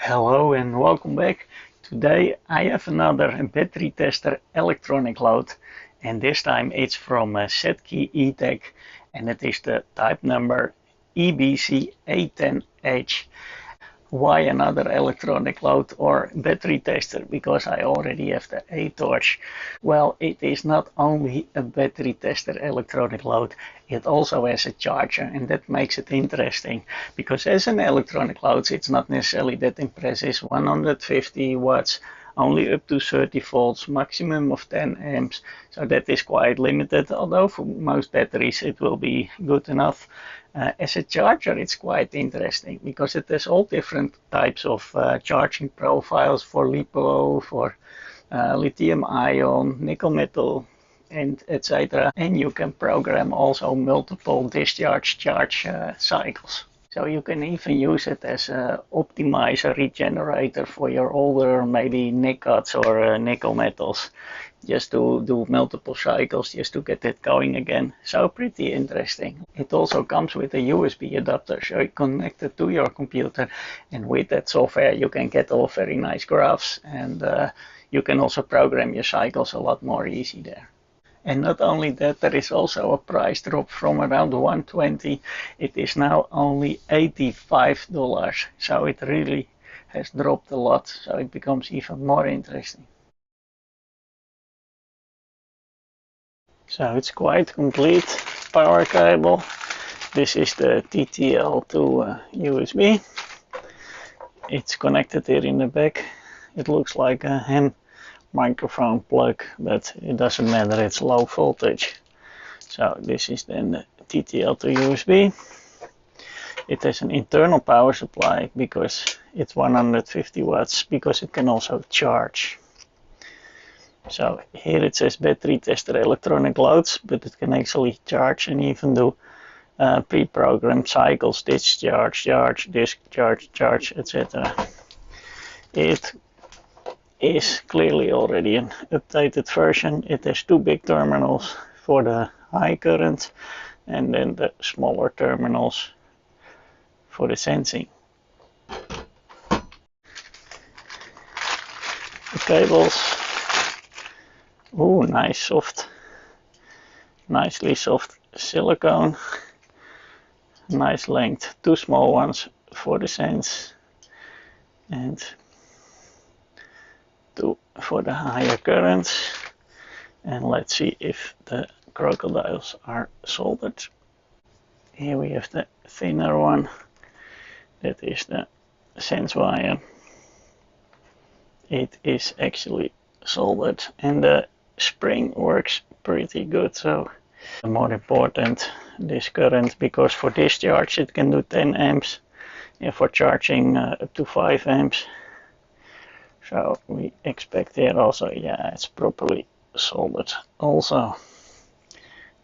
Hello and welcome back. Today I have another battery tester electronic load, and this time it's from ZKEtech, and it is the type number EBC-A10H. Why another electronic load or battery tester? Because I already have the A-Torch. Well, it is not only a battery tester electronic load, it also has a charger, and that makes it interesting. Because as an electronic load, it's not necessarily that impressive. 150 watts, only up to 30 volts, maximum of 10 amps. So that is quite limited, although for most batteries it will be good enough. As a charger, it's quite interesting because it has all different types of charging profiles for LiPo, for lithium ion, nickel metal, and etc. And you can program also multiple discharge charge cycles. So you can even use it as an optimizer regenerator for your older maybe nickels or nickel metals, just to do multiple cycles just to get it going again. So pretty interesting. It also comes with a USB adapter, so you connect it to your computer, and with that software you can get all very nice graphs, and you can also program your cycles a lot more easy there. And not only that, there is also a price drop from around $120. It is now only $85. So it really has dropped a lot. So it becomes even more interesting. So it's quite complete. Power cable. This is the TTL to USB. It's connected here in the back. It looks like a ham microphone plug, but it doesn't matter, it's low voltage. So this is then the TTL to USB. It has an internal power supply because it's 150 watts, because it can also charge. So here it says battery tester electronic loads, but it can actually charge and even do pre-programmed cycles, discharge, charge, discharge, charge, etc. It is clearly already an updated version. It has two big terminals for the high current and then the smaller terminals for the sensing. The cables, oh, nice soft, nicely soft silicone, nice length, two small ones for the sense and for the higher currents. And let's see if the crocodiles are soldered. Here we have the thinner one, that is the sense wire. It is actually soldered and the spring works pretty good. So more important, this current, because for discharge it can do 10 amps and for charging up to 5 amps. So we expect here also, yeah, it's properly soldered. Also,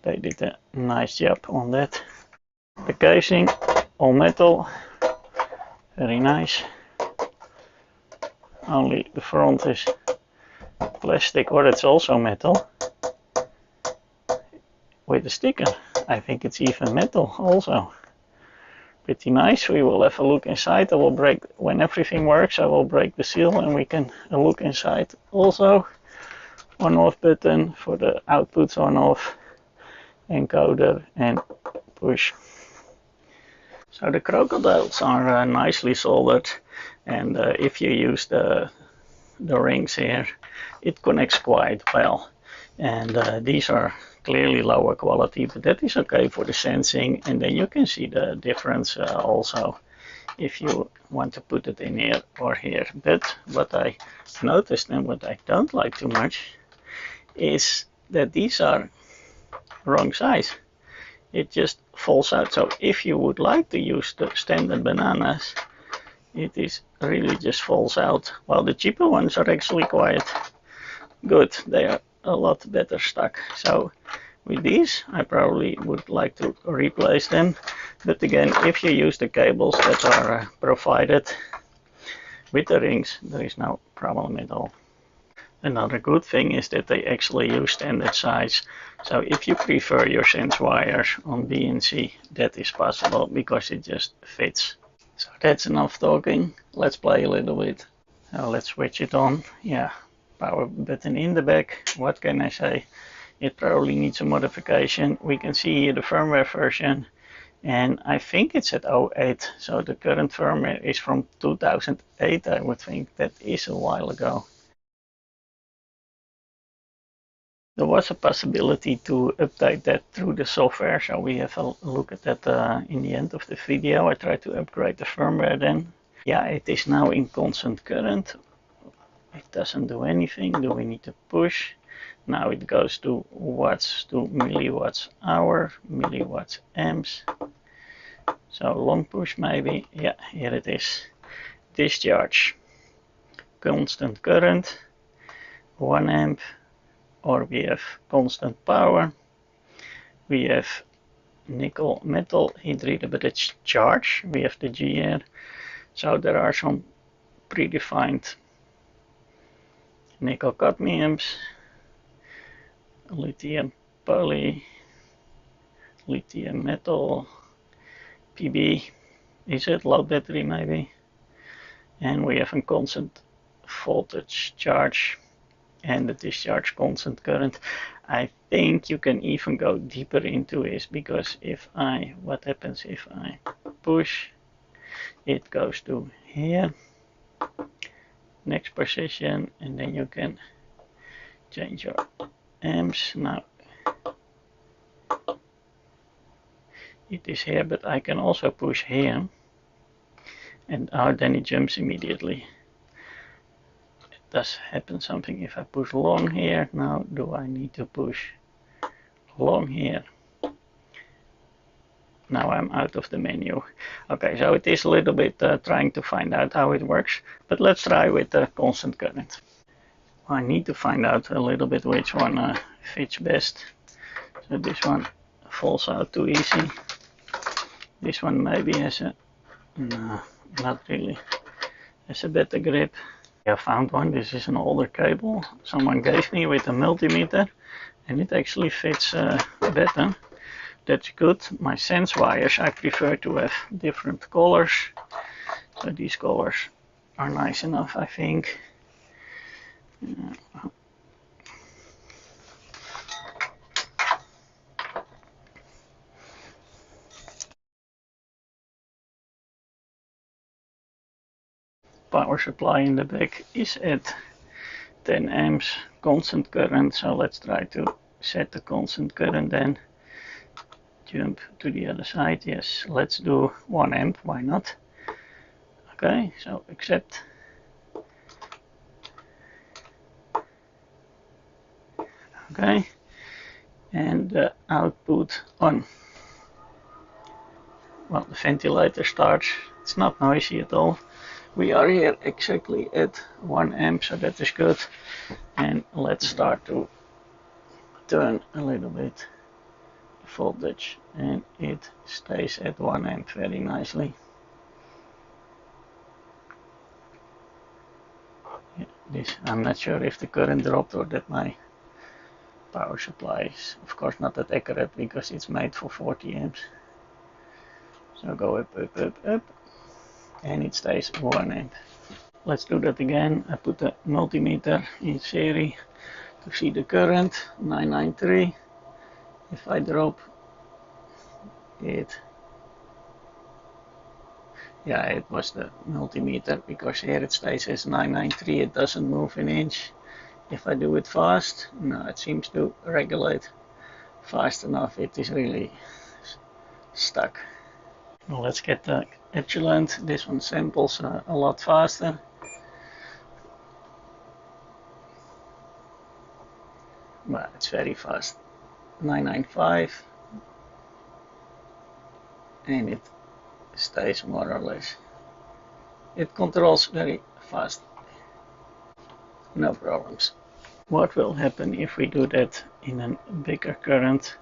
they did a nice job on that. The casing, all metal, very nice. Only the front is plastic, or it's also metal with a sticker. I think it's even metal also. Pretty nice. We will have a look inside. I will break, when everything works, I will break the seal and we can look inside. Also, on-off button for the outputs on-off, encoder and push. So the crocodiles are nicely soldered, and if you use the rings here, it connects quite well. And these are clearly lower quality, but that is okay for the sensing, and then you can see the difference also if you want to put it in here or here. But what I noticed and what I don't like too much is that these are wrong size. It just falls out. So if you would like to use the standard bananas, it is really just falls out, while the cheaper ones are actually quite good. They are a lot better stuck. So with these I probably would like to replace them, but again, if you use the cables that are provided with the rings, there is no problem at all. Another good thing is that they actually use standard size, so if you prefer your sense wires on B and C, that is possible because it just fits. So that's enough talking. Let's play a little bit. Now let's switch it on. Yeah, power button in the back. What can I say? It probably needs a modification. We can see here the firmware version, and I think it's at 08. So the current firmware is from 2008. I would think that is a while ago. There was a possibility to update that through the software, so we have a look at that in the end of the video. I tried to upgrade the firmware then. Yeah, it is now in constant current. It doesn't do anything. Do we need to push? Now it goes to watts to milliwatts hour, milliwatts amps. So long push maybe. Yeah, here it is. Discharge. Constant current. 1 amp. Or we have constant power. We have nickel metal hydride, but it's charge. We have the G here. So there are some predefined nickel cadmiums, lithium poly, lithium metal, PB. Is it low battery maybe? And we have a constant voltage charge and the discharge constant current. I think you can even go deeper into this, because what happens if I push, it goes to here, next position, and then you can change your amps. Now it is here, but I can also push here, and then it jumps immediately. Does happen something if I push long here. Now do I need to push long here? Now I'm out of the menu. Okay, so it is a little bit trying to find out how it works, but let's try with the constant current. I need to find out a little bit which one fits best. So this one falls out too easy. This one maybe has a, no, not really, has a better grip. I found one. This is an older cable someone gave me with a multimeter, and it actually fits better. That's good. My sense wires I prefer to have different colors, so these colors are nice enough, I think. Power supply in the back is at 10 amps constant current, so let's try to set the constant current then. Jump to the other side. Yes, let's do 1 amp, why not? Okay, so accept. Okay, and the output on. Well, the ventilator starts. It's not noisy at all. We are here exactly at 1 amp, so that is good. And let's start to turn a little bit the voltage, and it stays at 1 amp very nicely. Yeah, this, I'm not sure if the current dropped or that my power supply is of course not that accurate because it's made for 40 amps. So go up, up, up, up, and it stays 1 amp. Let's do that again. I put the multimeter in series to see the current, 993. If I drop it, yeah, it was the multimeter, because here it stays as 993, it doesn't move an inch. If I do it fast, no, it seems to regulate fast enough. It is really stuck. Well, let's get the Echelon. This one samples a lot faster. But it's very fast. 995, and it stays more or less. It controls very fast. No problems. What will happen if we do that in a bigger current?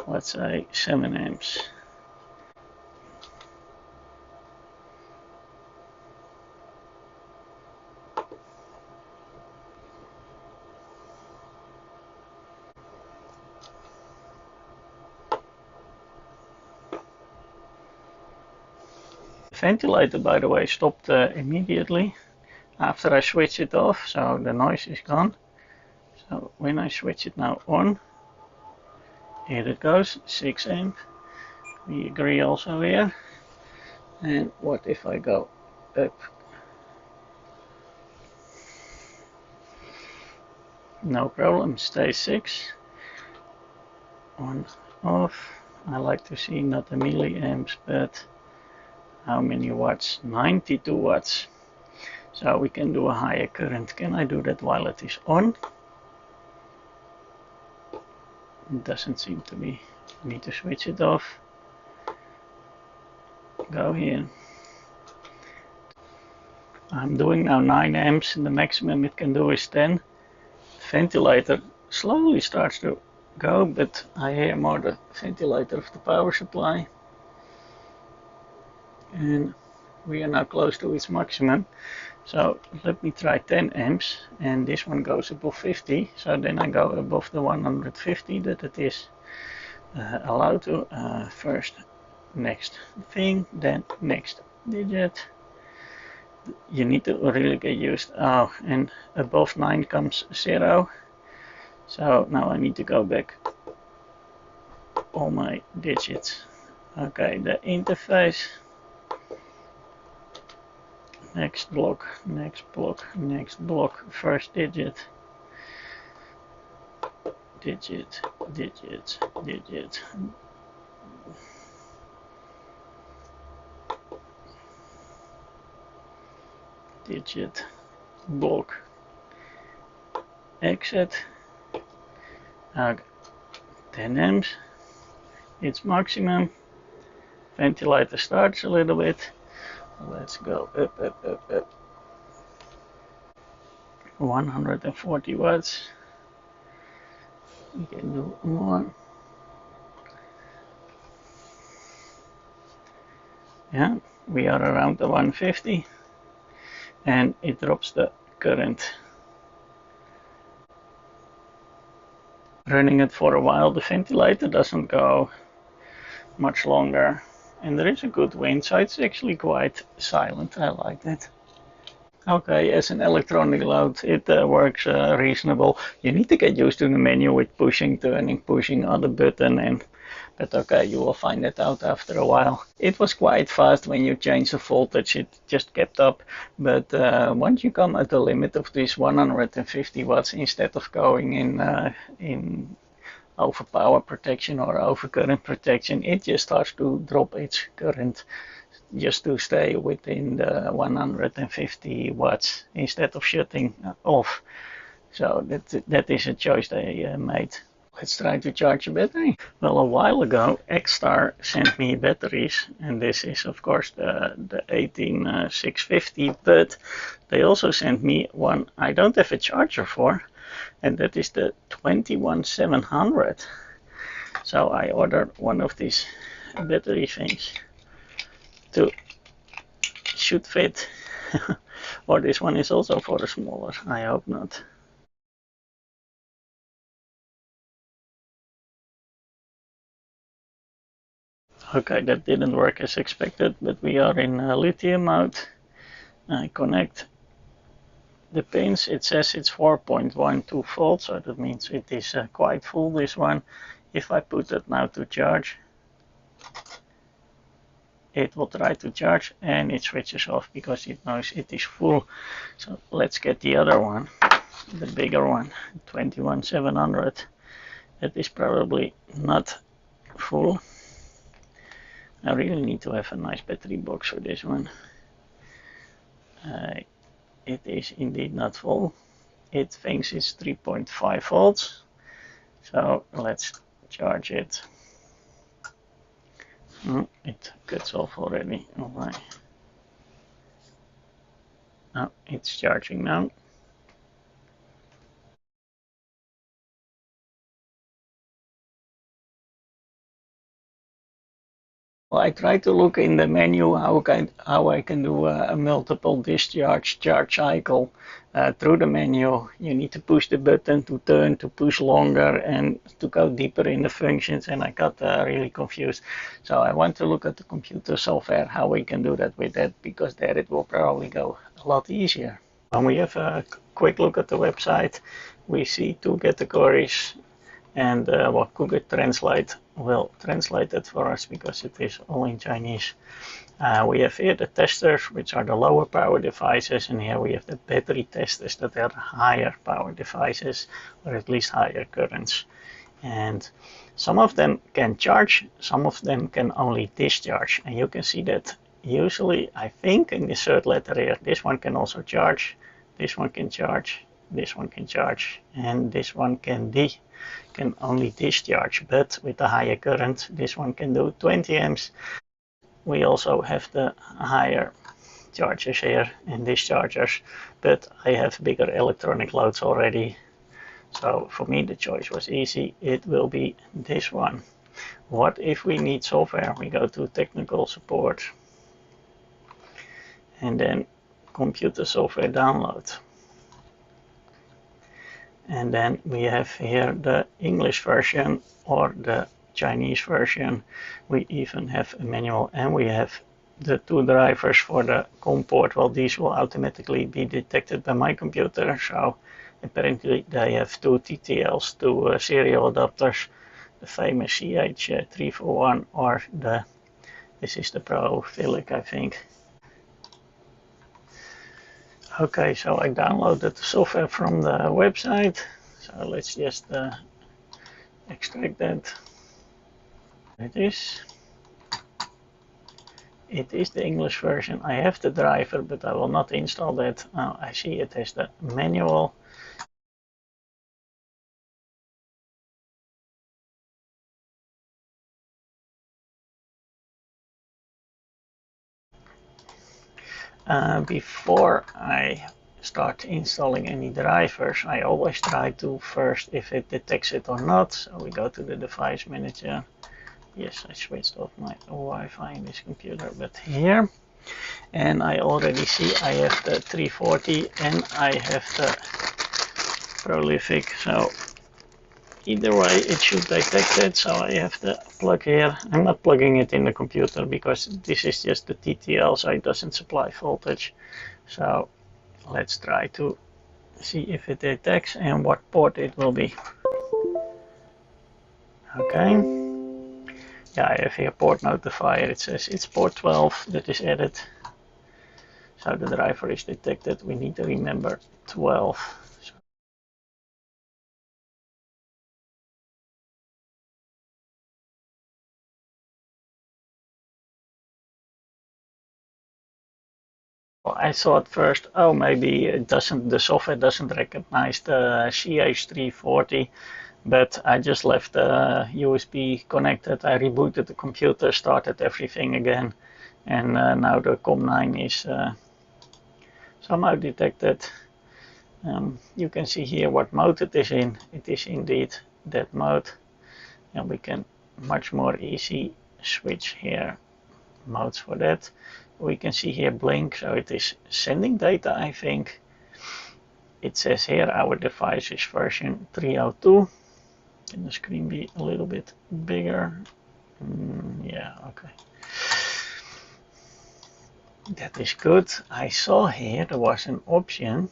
Let's say 7 amps. Ventilator, by the way, stopped immediately after I switch it off, so the noise is gone. So when I switch it now on, here it goes, 6 amp. We agree also here. And what if I go up? No problem, stay 6. On, off. I like to see not the milliamps, but how many watts? 92 watts. So we can do a higher current. Can I do that while it is on? It doesn't seem to be. I need to switch it off. Go here. I'm doing now 9 amps and the maximum it can do is 10. Ventilator slowly starts to go, but I hear more the ventilator of the power supply. And we are now close to its maximum. So let me try 10 amps, and this one goes above 50, so then I go above the 150 that it is allowed to. First next thing, then next digit. You need to really get used. Oh, and above 9 comes 0. So now I need to go back all my digits. Okay, the interface. Next block, next block, next block, first digit, digit, digit, digit. Digit, block, exit. 10 amps, it's maximum. Ventilator starts a little bit. Let's go up, up, up, up. 140 watts. We can do more. Yeah, we are around the 150 and it drops the current. Running it for a while, the ventilator doesn't go much longer. And there is a good wind, so it's actually quite silent. I like that. Okay, as an electronic load, it works reasonable. You need to get used to the menu with pushing, turning, pushing other button, but okay, you will find it out after a while. It was quite fast when you change the voltage, it just kept up. But once you come at the limit of this 150 watts, instead of going in over power protection or over current protection, it just starts to drop its current just to stay within the 150 watts instead of shutting off. So that is a choice they made. Let's try to charge a battery. Well, a while ago, X-Star sent me batteries, and this is of course the 18650, but they also sent me one I don't have a charger for, and that is the 21700. So I ordered one of these battery things to should fit. Or this one is also for the smaller, I hope not. Okay, that didn't work as expected, but we are in lithium mode. I connect the pins. It says it's 4.12 volts, so that means it is quite full, this one. If I put that now to charge, it will try to charge and it switches off because it knows it is full. So let's get the other one, the bigger one, 21700. That is probably not full. I really need to have a nice battery box for this one. It is indeed not full. It thinks it's 3.5 volts. So let's charge it. It cuts off already. Alright. Oh, it's charging now. I try to look in the menu how I can do a multiple discharge charge cycle through the menu. You need to push the button to turn, to push longer, and to go deeper in the functions, and I got really confused. So I want to look at the computer software, how we can do that with that, because there it will probably go a lot easier. When we have a quick look at the website, we see two categories. And what Google Translate will translate it for us because it is all in Chinese. We have here the testers, which are the lower power devices, and here we have the battery testers that are higher power devices, or at least higher currents. And some of them can charge, some of them can only discharge. And you can see that usually, I think in the third letter here, this one can also charge, this one can charge, this one can charge, and this one can only discharge, but with a higher current, this one can do 20 amps. We also have the higher chargers here and dischargers, but I have bigger electronic loads already. So for me, the choice was easy. It will be this one. What if we need software? We go to technical support and then computer software download. And then we have here the English version or the Chinese version. We even have a manual, and we have the two drivers for the COM port. Well, these will automatically be detected by my computer. So apparently they have two TTLs, two serial adapters, the famous CH341 or this is the Pro Philic, I think. Okay, so I downloaded the software from the website. So let's just extract that. It is the English version. I have the driver, but I will not install that. I see it has the manual. Before I start installing any drivers, I always try to first if it detects it or not. So we go to the device manager. Yes, I switched off my Wi-Fi in this computer, but here, and I already see I have the 340 and I have the Prolific. So either way it should detect it. So I have the plug here. I'm not plugging it in the computer because this is just the TTL, so it doesn't supply voltage. So let's try to see if it detects and what port it will be. Okay. Yeah, I have here port notifier. It says it's port 12 that is added. So the driver is detected. We need to remember 12. I thought first, oh, maybe it doesn't, the software doesn't recognize the CH340, but I just left the USB connected. I rebooted the computer, started everything again, and now the COM9 is somehow detected. You can see here what mode it is in. It is indeed that mode, and we can much more easy switch here modes for that. We can see here blink, so it is sending data, I think. It says here our device is version 302. Can the screen be a little bit bigger? Yeah, okay. That is good. I saw here there was an option.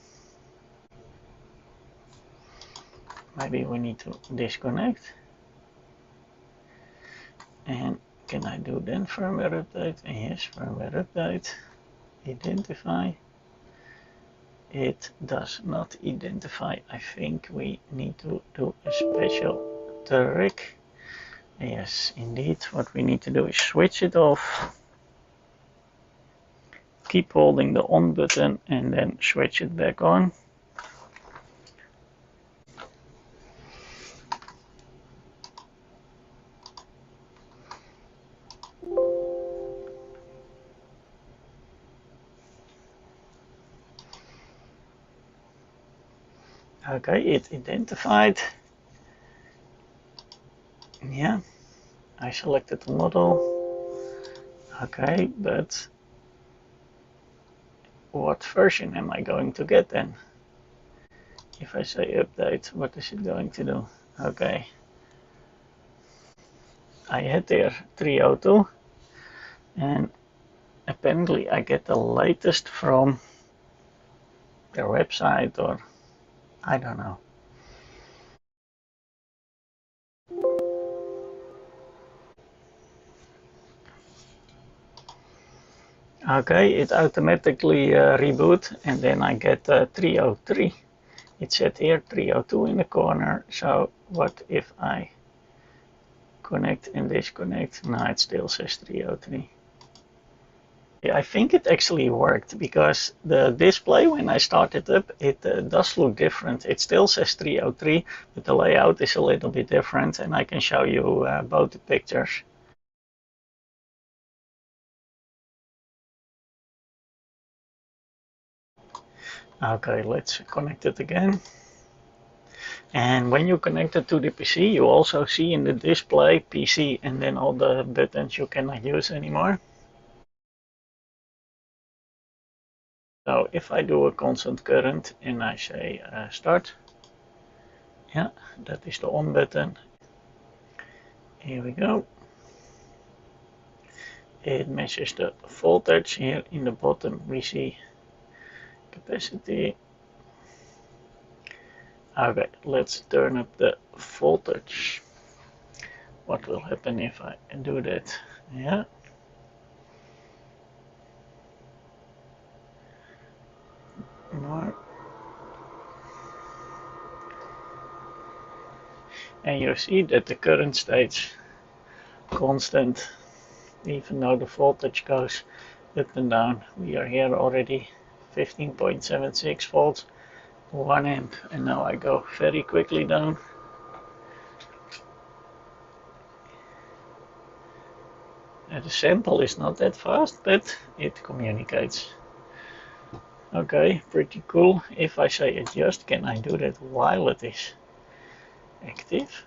Maybe we need to disconnect. And can I do then firmware update? Yes, firmware update. Identify. It does not identify. I think we need to do a special trick. Yes, indeed. What we need to do is switch it off. Keep holding the on button and then switch it back on. Okay, it identified. Yeah, I selected the model. Okay, but what version am I going to get then? If I say update, what is it going to do? Okay, I had there 302, and apparently I get the latest from their website, or I don't know. Okay, it automatically reboot, and then I get 303. It said here 302 in the corner, so what if I connect and disconnect? No, it still says 303. Yeah, I think it actually worked, because the display when I start it up, it does look different. It still says 303, but the layout is a little bit different, and I can show you both the pictures. Okay, let's connect it again. And when you connect it to the PC, you also see in the display PC, and then all the buttons you cannot use anymore. So if I do a constant current and I say start, yeah, that is the on button. Here we go. It measures the voltage. Here in the bottom we see capacity. Okay, let's turn up the voltage. What will happen if I do that? Yeah. More. And you see that the current stays constant, even though the voltage goes up and down. We are here already 15.76 volts, 1 amp, and now I go very quickly down. And the sample is not that fast, but it communicates. Okay, pretty cool. If I say adjust, can I do that while it is active?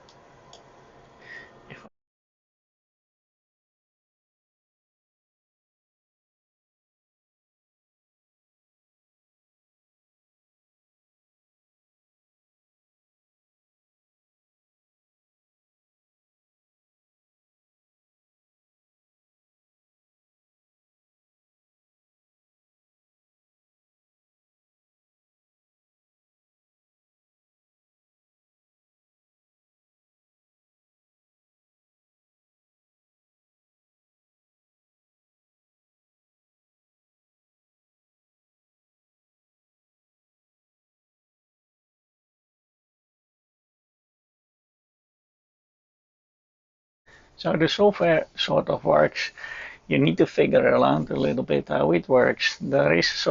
So the software sort of works. You need to figure around a little bit how it works. There is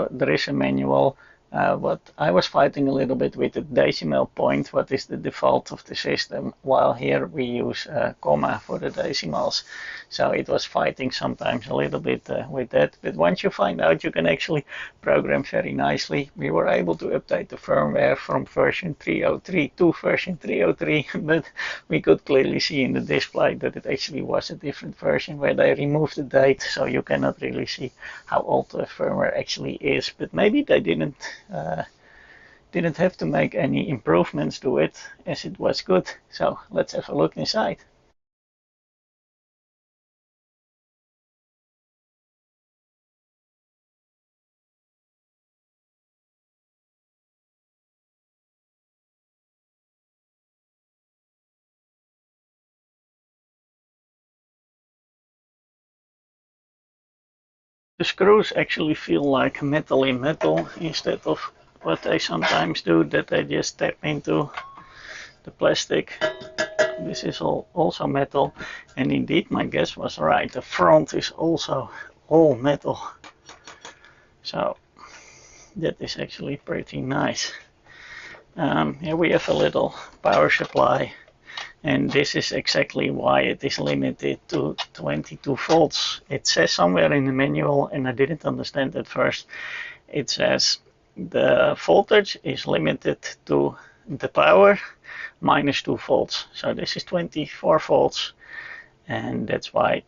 a manual. What I was fighting a little bit with the decimal point, what is the default of the system, while here we use comma for the decimals. So it was fighting sometimes a little bit with that. But once you find out, you can actually program very nicely. We were able to update the firmware from version 303 to version 303, but we could clearly see in the display that it actually was a different version where they removed the date, so you cannot really see how old the firmware actually is. But maybe they didn't have to make any improvements to it, as it was good. So let's have a look inside. The screws actually feel like metal in metal instead of what they sometimes do, that they just tap into the plastic. This is also metal, and indeed my guess was right. The front is also all metal. So that is actually pretty nice. Here we have a little power supply, and this is exactly why it is limited to 22 volts. It says somewhere in the manual, and I didn't understand at first, it says the voltage is limited to the power minus 2 volts. So this is 24 volts, and that's why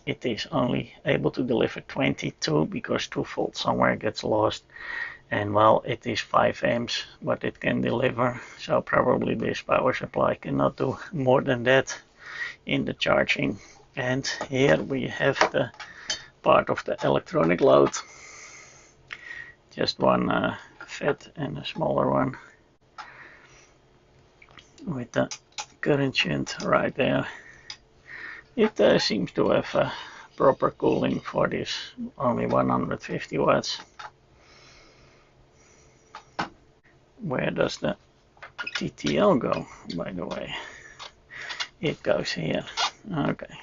it is only able to deliver 22 because 2 volts somewhere gets lost. And well, it is 5 amps what it can deliver, so probably this power supply cannot do more than that in the charging. And here we have the part of the electronic load, just one fat and a smaller one with the current shunt right there. It seems to have proper cooling for this, only 150 watts. Where does the TTL go, by the way? It goes here. Okay.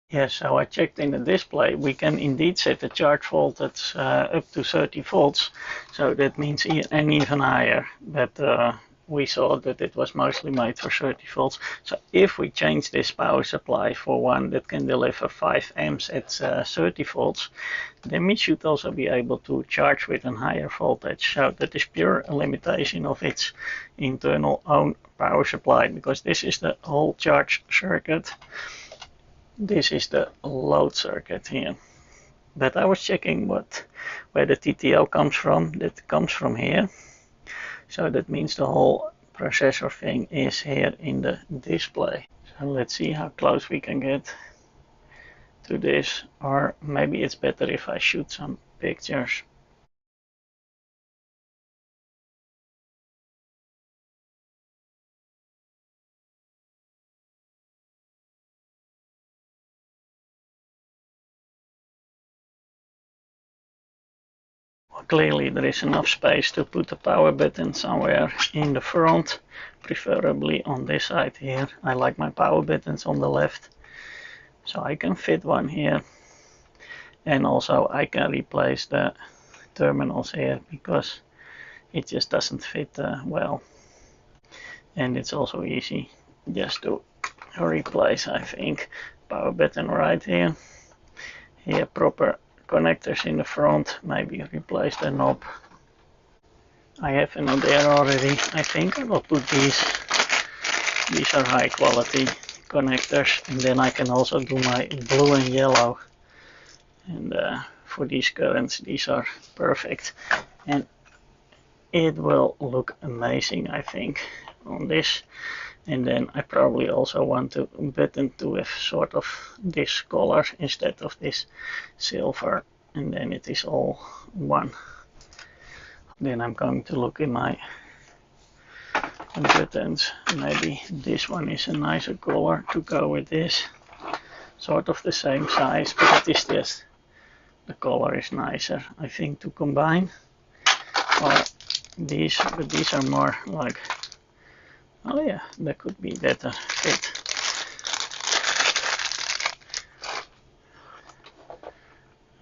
Yes, so I checked in the display. We can indeed set the charge voltage up to 30 volts. So that means and even higher. But we saw that it was mostly made for 30 volts. So if we change this power supply for one that can deliver 5 amps at 30 volts, then we should also be able to charge with a higher voltage. So that is pure limitation of its internal own power supply, because this is the whole charge circuit. This is the load circuit here. But I was checking where the TTL comes from. That comes from here. So that means the whole processor thing is here in the display. So let's see how close we can get to this, or maybe it's better if I shoot some pictures. Well, clearly there is enough space to put the power button somewhere in the front, preferably on this side here. I like my power buttons on the left, so I can fit one here. And also I can replace the terminals here because it just doesn't fit well. And it's also easy just to replace, I think. Power button right here. Here proper connectors in the front, maybe replace the knob. I have a knob there already. I think I will put these. These are high quality connectors, and then I can also do my blue and yellow. And for these currents, these are perfect. And it will look amazing, I think, on this. And then I probably also want the button to have sort of this color instead of this silver, and then it is all one. Then I'm going to look in my buttons. Maybe this one is a nicer color to go with this. Sort of the same size, but it is just the color is nicer, I think, to combine. Or these, but these are more like, oh yeah, that could be better fit.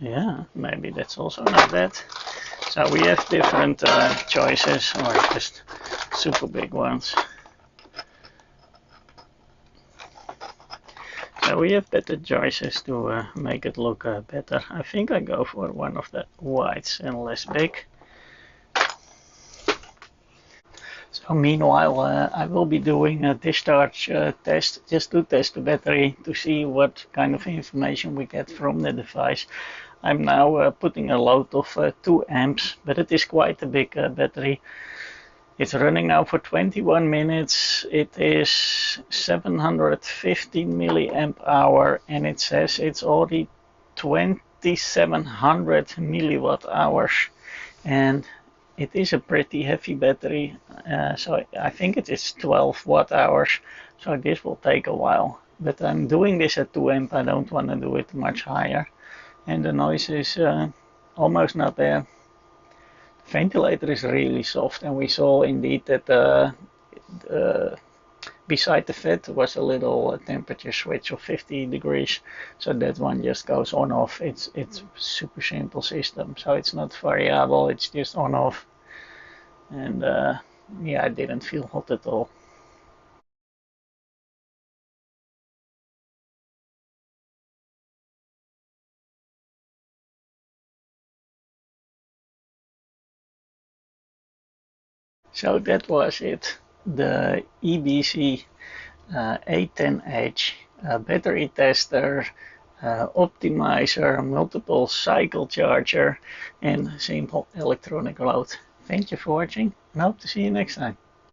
Yeah, maybe that's also not bad. So we have different choices, or just super big ones. So we have better choices to make it look better. I think I go for one of the whites and less big. So meanwhile, I will be doing a discharge test just to test the battery to see what kind of information we get from the device. I'm now putting a load of 2 amps, but it is quite a big battery. It's running now for 21 minutes. It is 715 milliamp hour, and it says it's already 2700 milliwatt hours. And it is a pretty heavy battery, so I think it is 12 watt hours, so this will take a while. But I'm doing this at 2 amp, I don't want to do it much higher. And the noise is almost not there. The ventilator is really soft, and we saw indeed that beside the FET was a little temperature switch of 50 degrees, so that one just goes on off. It's super simple system, so it's not variable, it's just on off. And yeah, I didn't feel hot at all. So that was it, the EBC A10H, battery tester, optimizer, multiple cycle charger, and simple electronic load. Thank you for watching and hope to see you next time.